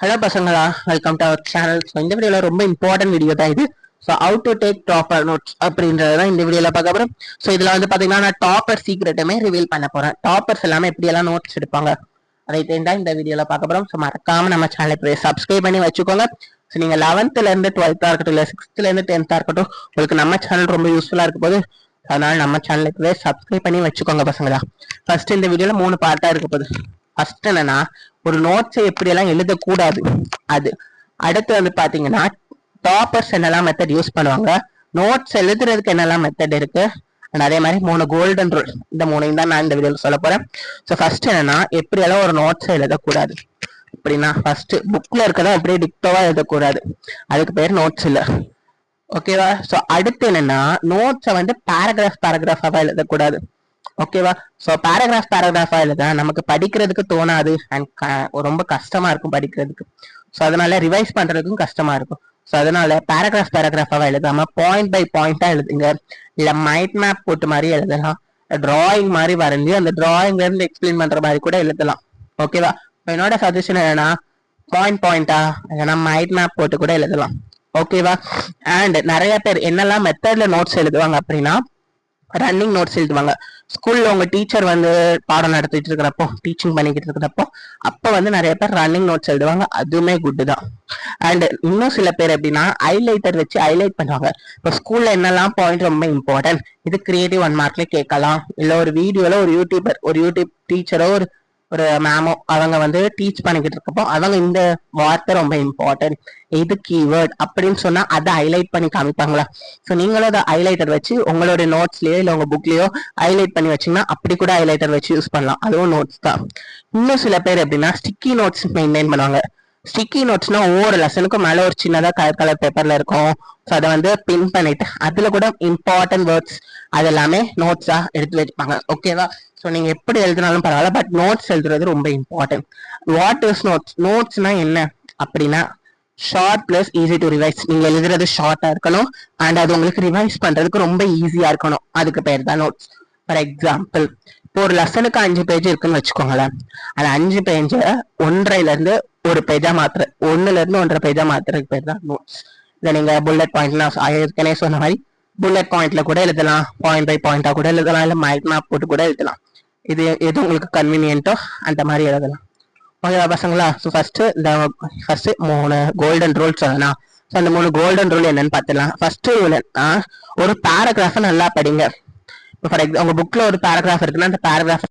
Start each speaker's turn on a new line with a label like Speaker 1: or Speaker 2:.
Speaker 1: Hello பசங்களா, welcome to our channel. So இந்த வீடியோவில் ரொம்ப இம்பார்ட்டன்ட் வீடியோ தான் இது. So how to take topper notes அப்படின்றது தான் இந்த வீடியோவில் பார்க்க போகிறோம். ஸோ இதில் வந்து பார்த்தீங்கன்னா நான் டாப்பர் சீக்ரெட்டுமே ரிவீல் பண்ண போகிறேன். டாப்பர்ஸ் எல்லாமே எப்படியெல்லாம் நோட்ஸ் எடுப்பாங்க அதை தான் இந்த வீடியோவில் பார்க்க போகிறோம். ஸோ மறக்காம நம்ம சேனலை சப்ஸ்கிரைப் பண்ணி வச்சுக்கோங்க. ஸோ நீங்கள் 11th-லேருந்து 12th இருக்கட்டும், இல்லை 6th-லேருந்து 10th இருக்கட்டும், உங்களுக்கு நம்ம சேனல் ரொம்ப யூஸ்ஃபுல்லாக இருக்க போது. அதனால நம்ம சேனலுக்கு சப்ஸ்கிரைப் பண்ணி வச்சுக்கோங்க பசங்களா. ஃபர்ஸ்ட் இந்த வீடியோவில் 3 பார்ட்டாக இருக்க போகுது. ஃபர்ஸ்ட் என்னன்னா, ஒரு நோட்ஸை எப்படி எல்லாம் எழுதக்கூடாது அது. அடுத்து வந்து பாத்தீங்கன்னா டாப்பர்ஸ் என்னெல்லாம் மெத்தட் யூஸ் பண்ணுவாங்க, நோட்ஸ் எழுதுறதுக்கு என்னெல்லாம் மெத்தட் இருக்கு, அதே மாதிரி 3 கோல்டன் ரூல். இந்த 3 தான் நான் இந்த வீடியோல சொல்ல போறேன். ஸோ ஃபர்ஸ்ட் என்னன்னா, எப்படி எல்லாம் ஒரு நோட்ஸை எழுதக்கூடாது அப்படின்னா, ஃபர்ஸ்ட் புக்ல இருக்கதான் அப்படியே டிக்டோவா எழுதக்கூடாது, அதுக்கு பேர் நோட்ஸ் இல்ல. ஓகேவா? ஸோ அடுத்து என்னன்னா, நோட்ஸை வந்து பேராகிராஃபாக எழுதக்கூடாது. ஓகேவா? ஸோ பேராகிராஃபா எழுத நமக்கு படிக்கிறதுக்கு தோணாது அண்ட் ரொம்ப கஷ்டமா இருக்கும் படிக்கிறதுக்கு. ஸோ அதனால ரிவைஸ் பண்றதுக்கும் கஷ்டமா இருக்கும். ஸோ அதனால பேராகிராஃபாவா எழுதாம பாயிண்ட் பை பாயிண்டா எழுதுங்க. இல்ல மைண்ட் மேப் போட்டு மாதிரி எழுதலாம், டிராயிங் மாதிரி வரைஞ்சி அந்த டிராயிங்ல இருந்து எக்ஸ்பிளைன் பண்ற மாதிரி கூட எழுதலாம். ஓகேவா? என்னோட சஜஷன் என்னன்னா, பாயிண்டா இல்லைன்னா மைண்ட் மேப் போட்டு கூட எழுதலாம். ஓகேவா? அண்ட் நிறைய பேர் என்னெல்லாம் மெத்தட்ல நோட்ஸ் எழுதுவாங்க அப்படின்னா, ரன்னிங் நோட்ஸ் எழுதுவாங்க. ஸ்கூல்ல உங்க டீச்சர் வந்து பாடம் நடத்திட்டு இருக்கிறப்போ, டீச்சிங் பண்ணிக்கிட்டு இருக்கிறப்போ, அப்ப வந்து நிறைய பேர் ரன்னிங் நோட்ஸ் எழுதுவாங்க. அதுவுமே குட் தான். அண்ட் இன்னும் சில பேர் எப்படின்னா, ஹைலைட்டர் வச்சு ஹைலைட் பண்ணுவாங்க. இப்போ ஸ்கூல்ல என்னெல்லாம் பாயிண்ட் ரொம்ப இம்பார்ட்டன்ட், இது கிரியேட்டிவ் 1 மார்க்ல கேட்கலாம். இல்ல ஒரு வீடியோல ஒரு யூடியூப் டீச்சரோ ஒரு மேமோ அவங்க வந்து டீச் பண்ணிக்கிட்டு இருக்கப்போ அவங்க இந்த வார்த்தை ரொம்ப இம்பார்ட்டன்ட், இது கீவேர்ட் அப்படின்னு சொன்னா அதை ஹைலைட் பண்ணி காமிப்பாங்களா. ஸோ நீங்களும் அதை ஹைலைட்டர் வச்சு உங்களோட நோட்ஸ்லயோ இல்லை உங்க புக்லயோ ஹைலைட் பண்ணி வச்சீங்கன்னா அப்படி கூட ஹைலைட்டர் வச்சு யூஸ் பண்ணலாம். அதுவும் நோட்ஸ் தான். இன்னும் சில பேர் எப்படின்னா ஸ்டிக்கி நோட்ஸ் மெயின்டைன் பண்ணுவாங்க. ஸ்டிக்கி நோட்ஸ்னா ஒவ்வொரு லெசனுக்கும் மேல ஒரு சின்னதா கலர் பேப்பர்ல இருக்கும். ஸோ அதை வந்து பின் பண்ணிட்டு அதுல கூட இம்பார்ட்டன்ட் வேர்ட்ஸ் அதெல்லாமே நோட்ஸா எடுத்து வச்சுப்பாங்க. ஓகேவா? ஸோ நீங்க எப்படி எழுதினாலும் பரவாயில்ல, பட் நோட்ஸ் எழுதுறது ரொம்ப இம்பார்ட்டன்ட். What is notes? நோட்ஸ்னா என்ன அப்படின்னா, short plus easy to revise. நீங்க எழுதுறது ஷார்ட்டா இருக்கணும் அண்ட் அது உங்களுக்கு ரிவைஸ் பண்றதுக்கு ரொம்ப ஈஸியா இருக்கணும். அதுக்கு பேர் தான் நோட்ஸ். ஃபார் எக்ஸாம்பிள், இப்போ ஒரு லெசனுக்கு 5 பேஜ் இருக்குன்னு வச்சுக்கோங்களேன். அந்த 5 பேஜ 1.5ல இருந்து 1 பேஜா மாத்துற, 1ல இருந்து 1.5 பேஜா மாத்துறதுக்கு பேர் தான் நோட்ஸ். இதை நீங்க புல்லட் பாயிண்ட், நான் ஏற்கனவே சொன்ன மாதிரி புல்லட் பாயிண்ட்ல கூட எழுதலாம், பாயிண்ட் பை பாயிண்டா கூட எழுதலாம், இல்ல மைண்ட் மேப் போட்டு கூட எழுதலாம். இது எது உங்களுக்கு கன்வீனியன்ட்டோ அந்த மாதிரி எழுதலாம். ஓகேவா பசங்களா? ஸோ ஃபர்ஸ்ட் 3 கோல்டன் ரூல் சொல்லலாம். ஸோ அந்த 3 கோல்டன் ரூல் என்னன்னு பார்த்துலாம். ஃபர்ஸ்ட் ரூல் ஒரு பேராகிராஃபை நல்லா படிங்க. இப்போ ஃபார் எக்ஸாம்பிள் உங்க புக்ல ஒரு பேராகிராஃப் இருக்குன்னா அந்த பேராகிராஃப்